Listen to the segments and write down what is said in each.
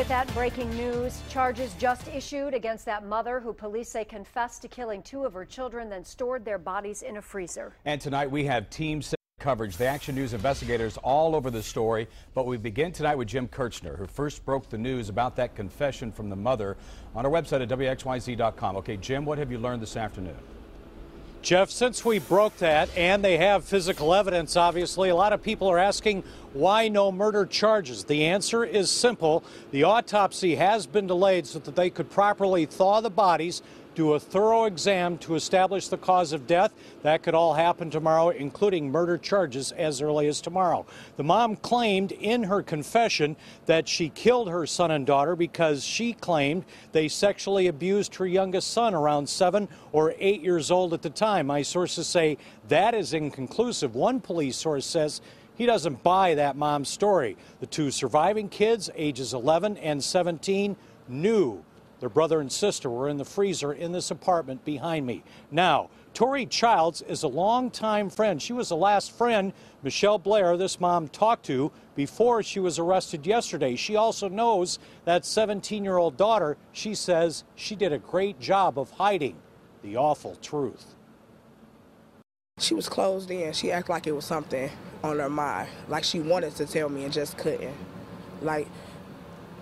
with that breaking news. Charges just issued against that mother who police say confessed to killing two of her children, then stored their bodies in a freezer. And tonight we have Team 7 coverage. The Action News investigators all over the story. But we begin tonight with Jim Kirchner, who first broke the news about that confession from the mother on our website at WXYZ.com. Okay, Jim, what have you learned this afternoon? Jeff, since we broke that, and they have physical evidence, obviously, a lot of people are asking why no murder charges. The answer is simple. The autopsy has been delayed so that they could properly thaw the bodies, do a thorough exam to establish the cause of death. That could all happen tomorrow, including murder charges as early as tomorrow. The mom claimed in her confession that she killed her son and daughter because she claimed they sexually abused her youngest son around 7 or 8 years old at the time. My sources say that is inconclusive. One police source says he doesn't buy that mom's story. The two surviving kids, ages 11 and 17, knew their brother and sister were in the freezer in this apartment behind me. Now, Tori Childs is a longtime friend. She was the last friend Michelle Blair, this mom, talked to before she was arrested yesterday. She also knows that 17-year-old daughter. She says she did a great job of hiding the awful truth. She was closed in. She acted like it was something on her mind, like she wanted to tell me and just couldn't. Like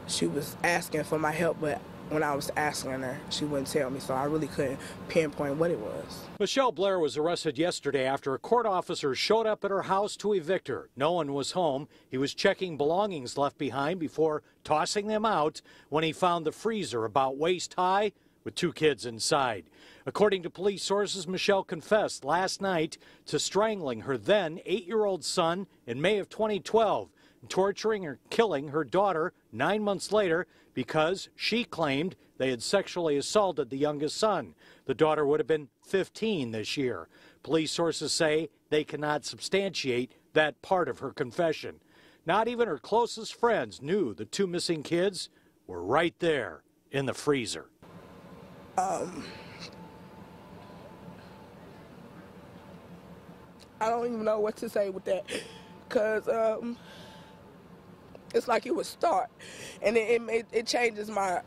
she was asking for my help, but when I was asking her, she wouldn't tell me, so I really couldn't pinpoint what it was. Michelle Blair was arrested yesterday after a court officer showed up at her house to evict her. No one was home. He was checking belongings left behind before tossing them out when he found the freezer about waist high with two kids inside. According to police sources, Michelle confessed last night to strangling her then 8-year-old son in May of 2012. Torturing or killing her daughter 9 months later because she claimed they had sexually assaulted the youngest son. The daughter would have been 15 this year. Police sources say they cannot substantiate that part of her confession. Not even her closest friends knew the two missing kids were right there in the freezer. I don't even know what to say with that, because it's like it would start, and it changes my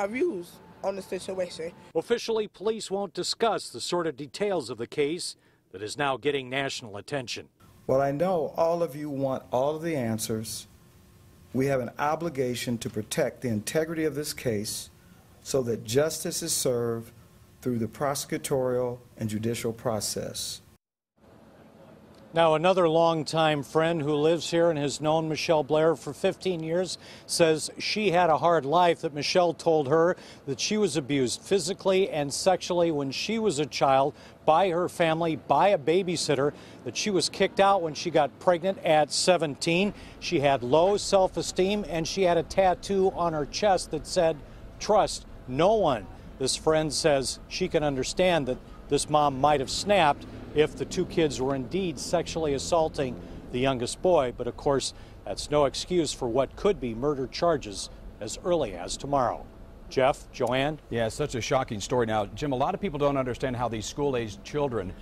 views on the situation. Officially, police won't discuss the sort of details of the case that is now getting national attention. Well, I know all of you want all of the answers. We have an obligation to protect the integrity of this case so that justice is served through the prosecutorial and judicial process. Now, another longtime friend who lives here and has known Michelle Blair for 15 years says she had a hard life, that Michelle told her that she was abused physically and sexually when she was a child by her family, by a babysitter, that she was kicked out when she got pregnant at 17. She had low self-esteem, and she had a tattoo on her chest that said, "Trust no one." This friend says she can understand that this mom might have snapped if the two kids were indeed sexually assaulting the youngest boy. But of course, that's no excuse for what could be murder charges as early as tomorrow. Jeff, Joanne? Yeah, such a shocking story. Now, Jim, a lot of people don't understand how these school-aged children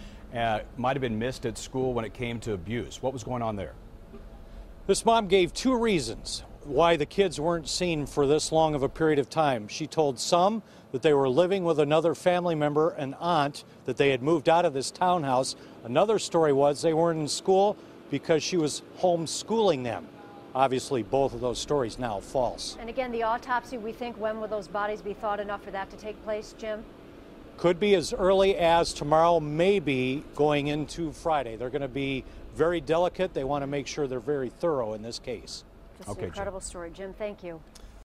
might have been missed at school when it came to abuse. What was going on there? This mom gave two reasons why the kids weren't seen for this long of a period of time. She told some that they were living with another family member, an aunt, that they had moved out of this townhouse. Another story was they weren't in school because she was homeschooling them. Obviously, both of those stories now false. And again, the autopsy, we think, when will those bodies be thawed enough for that to take place, Jim? Could be as early as tomorrow, maybe going into Friday. They're going to be very delicate. They want to make sure they're very thorough in this case. Just an incredible story. Jim, thank you.